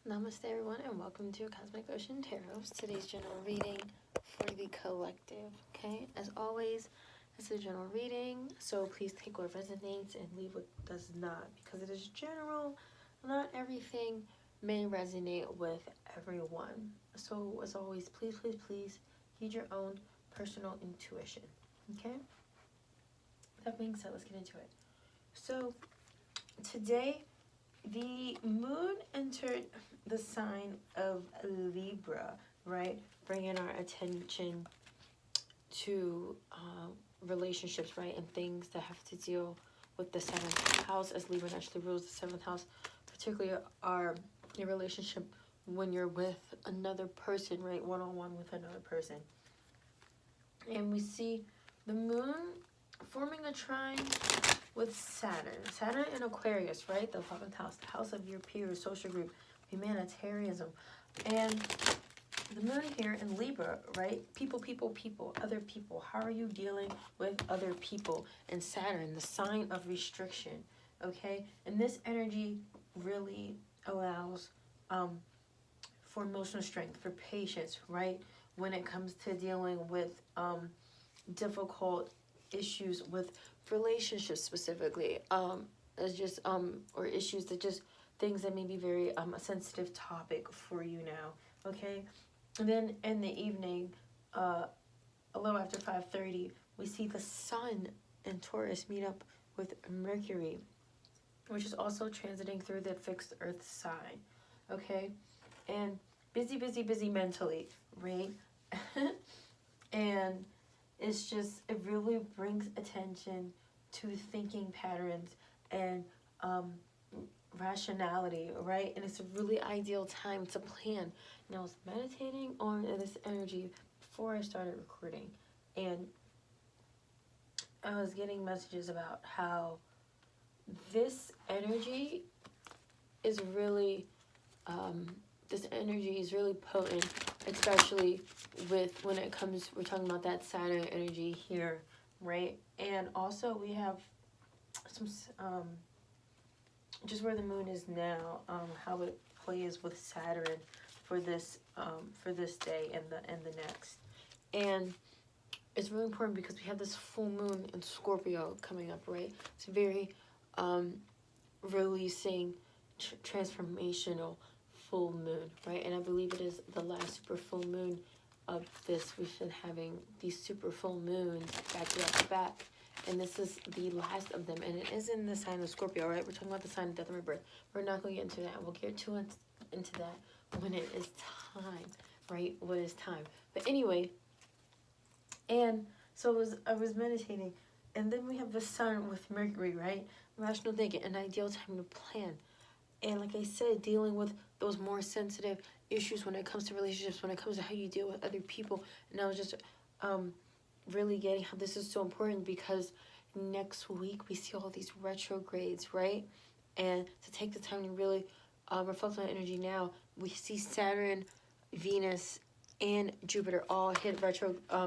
Namaste everyone and welcome to Cosmic Ocean Tarot. Today's general reading for the collective. Okay, as always, it's a general reading, so please take what resonates and leave what does not, because it is general. Not everything may resonate with everyone. So as always, please heed your own personal intuition. Okay, that being said, let's get into it. So today the moon entered the sign of Libra, right? Bringing our attention to relationships, right? And things that have to deal with the 7th house, as Libra naturally rules the 7th house, particularly your relationship when you're with another person, right? One-on-one with another person. And we see the moon forming a trine with Saturn in Aquarius, right? The 11th house, the house of your peers, social group, humanitarianism. And the moon here in Libra, right? People, other people. How are you dealing with other people? And Saturn, the sign of restriction, okay? And this energy really allows for emotional strength, for patience, right? When it comes to dealing with difficult issues with relationships specifically, or issues that just things that may be very a sensitive topic for you now. Okay, and then in the evening, a little after 5:30, we see the sun and Taurus meet up with Mercury, which is also transiting through the fixed earth sign. Okay, and busy mentally, right? And it's just, it really brings attention to thinking patterns and rationality, right? And it's a really ideal time to plan. Now, I was meditating on this energy before I started recording, and I was getting messages about how this energy is really potent, especially with when it comes, we're talking about that Saturn energy here, right? And also we have some just where the moon is now, how it plays with Saturn for this day and the next. And it's really important because we have this full moon in Scorpio coming up, right? It's very releasing, transformational full moon, right? And I believe it is the last super full moon of this. We've been having these super full moons back to back, and this is the last of them, and it is in the sign of Scorpio, right? We're talking about the sign of death and rebirth. We're not going to get into that. We'll get into that when it is time, right? When it's time. But anyway, and so I was meditating, and then we have the sun with Mercury, right? Rational thinking, an ideal time to plan. And like I said, dealing with those more sensitive issues when it comes to relationships, when it comes to how you deal with other people. And I was just really getting how this is so important, because next week we see all these retrogrades, right? And to take the time to really reflect on energy now, we see Saturn, Venus, and Jupiter all hit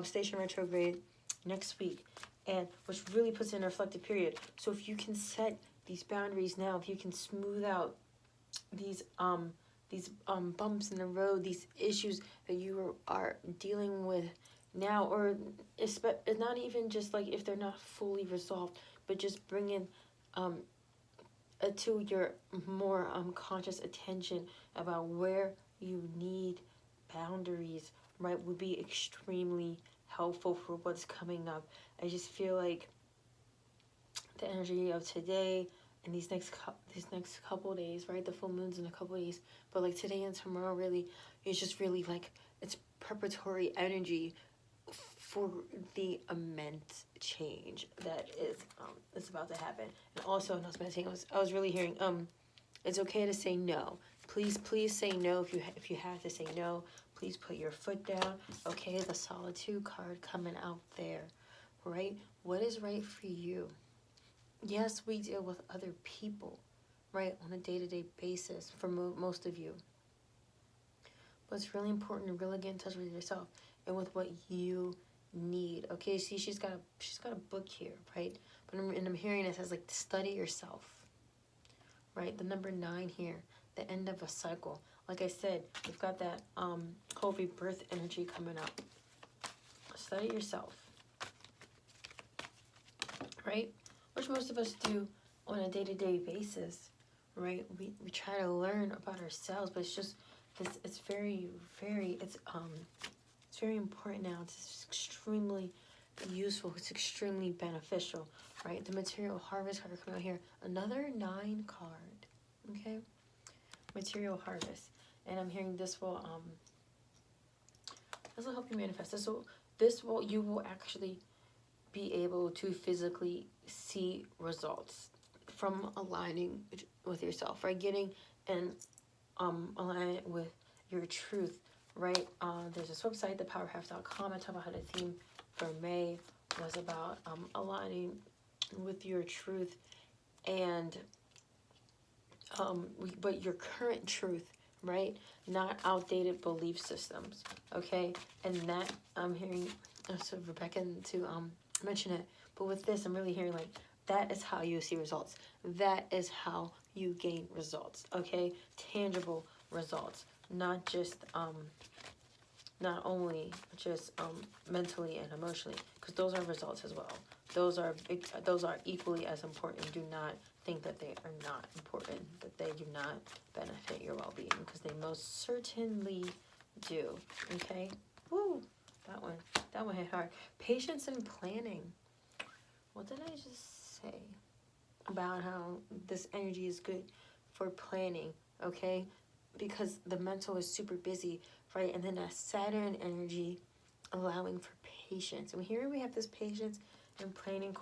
station retrograde next week, and which really puts in a reflective period. So if you can set these boundaries now, if you can smooth out these bumps in the road, these issues that you are dealing with now, or it's not even just like if they're not fully resolved, but just bring in to your more conscious attention about where you need boundaries, right, would be extremely helpful for what's coming up. I just feel like the energy of today and these next couple days, right, the full moon's in a couple days, but like today and tomorrow, really, it's just really like it's preparatory energy for the immense change that is about to happen. And also, when I was meditating, I was really hearing it's okay to say no. Please say no if you have to say no. Please put your foot down. Okay, the solitude card coming out there, right? What is right for you? Yes, we deal with other people, right, on a day-to-day basis for most of you. But it's really important to really get in touch with yourself and with what you need. Okay, see, she's got a book here, right? But I'm hearing it says like study yourself, right? The number 9 here, the end of a cycle. Like I said, you've got that whole rebirth energy coming up. Study yourself, right? Which most of us do on a day-to-day basis, right? We try to learn about ourselves, but it's just this. It's very important now. It's extremely useful. It's extremely beneficial, right? The material harvest card coming out here. Another 9 card. Okay, material harvest, and I'm hearing this will help you manifest. You will actually be able to physically see results from aligning with yourself, right? Getting in alignment with your truth, right? There's this website, thepowerhalf.com. I talk about how the theme for May was about aligning with your truth and but your current truth, right? Not outdated belief systems, okay? And that I'm hearing, so Rebecca to mention it, but with this, I'm really hearing like, that is how you see results. That is how you gain results, okay? Tangible results, not just, not only just mentally and emotionally, because those are results as well. Those are equally as important. Do not think that they are not important, that they do not benefit your well-being, because they most certainly do, okay? Woo! That one hit hard. Patience and planning. What did I just say about how this energy is good for planning, okay? Because the mental is super busy, right? And then that Saturn energy allowing for patience. And here we have this patience and planning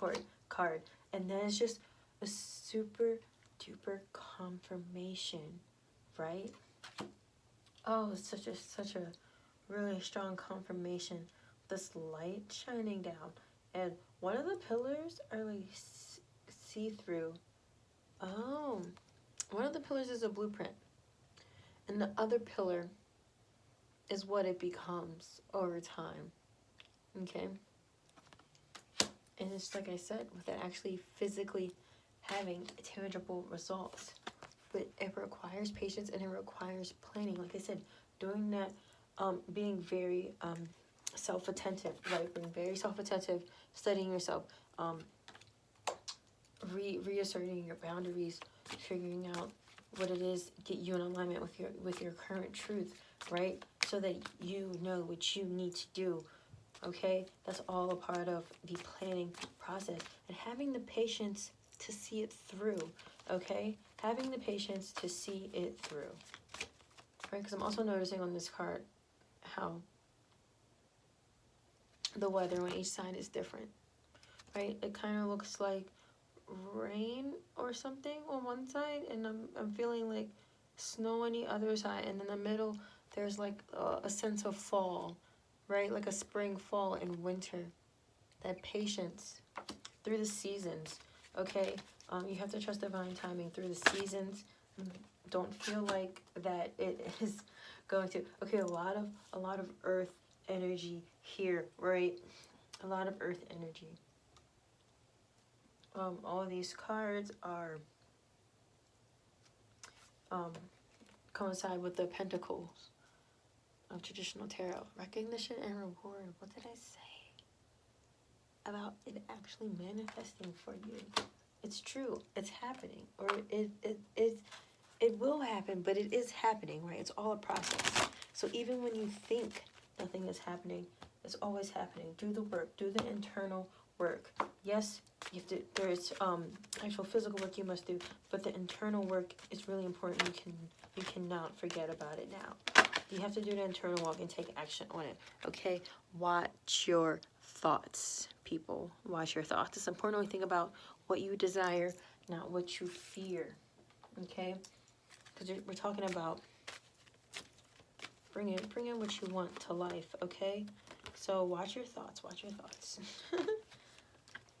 card. And then it's just a super duper confirmation, right? Oh, it's such a really strong confirmation. This light shining down, and one of the pillars are like see-through. Oh, one of the pillars is a blueprint, and the other pillar is what it becomes over time. Okay, and it's like I said, with it actually physically having tangible results, but it requires patience and it requires planning. Like I said, doing that, being very self-attentive, right? Being very self-attentive, studying yourself, reasserting your boundaries, figuring out what it is, get you in alignment with your current truth, right? So that you know what you need to do. Okay, that's all a part of the planning process, and having the patience to see it through. Okay, having the patience to see it through. Right, because I'm also noticing on this card how the weather on each side is different. Right, it kind of looks like rain or something on one side, and I'm feeling like snow on the other side, and in the middle there's like a sense of fall, right? Like a spring, fall, and winter. That patience through the seasons, okay? You have to trust divine timing through the seasons. Don't feel like that it is going to. Okay, a lot of earth energy here, right? A lot of earth energy. All of these cards are coincide with the pentacles of traditional tarot. Recognition and reward. What did I say about it actually manifesting for you? It's true. It's happening, or it will happen, but it is happening, right? It's all a process. So even when you think nothing is happening, it's always happening. Do the work. Do the internal work. Yes, you have to. There's actual physical work you must do, but the internal work is really important. You cannot forget about it now. You have to do the internal work and take action on it. Okay, watch your thoughts, people. Watch your thoughts. It's important to think about what you desire, not what you fear. Okay, because we're talking about bring in what you want to life. Okay, so watch your thoughts. Watch your thoughts.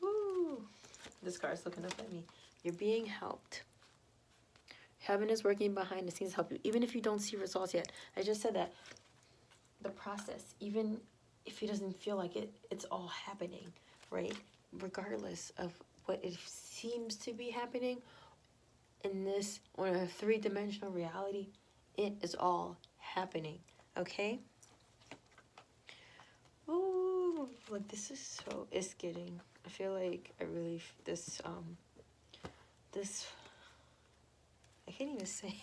Woo! This card's looking up at me. You're being helped. Heaven is working behind the scenes to help you, even if you don't see results yet. I just said that the process, even if it doesn't feel like it, it's all happening, right? Regardless of what it seems to be happening, in this, on a three-dimensional reality, it is all happening, okay? Ooh, like this is so, it's getting, I feel like I really, this, I can't even say,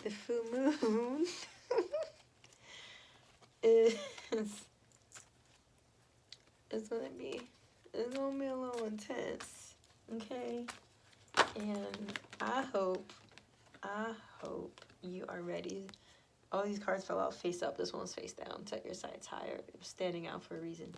the full moon is, it's gonna be a little intense, okay? And I hope you are ready. All these cards fell out face up. This one's face down. Set your sights higher. It was standing out for a reason.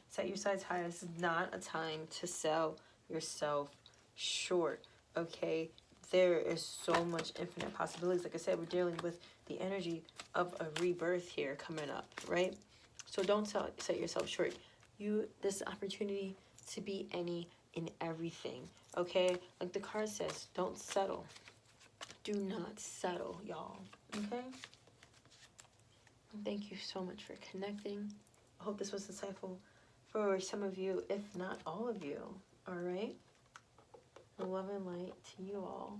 Set your sights higher. This is not a time to sell yourself short, okay? There is so much infinite possibilities. Like I said, we're dealing with the energy of a rebirth here coming up, right? So don't set yourself short. This opportunity to be any and everything, okay? Like the card says, don't settle. Do not settle, y'all, okay? Thank you so much for connecting. I hope this was insightful for some of you, if not all of you, all right? Love and light to you all,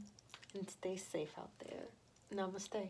and stay safe out there. Namaste.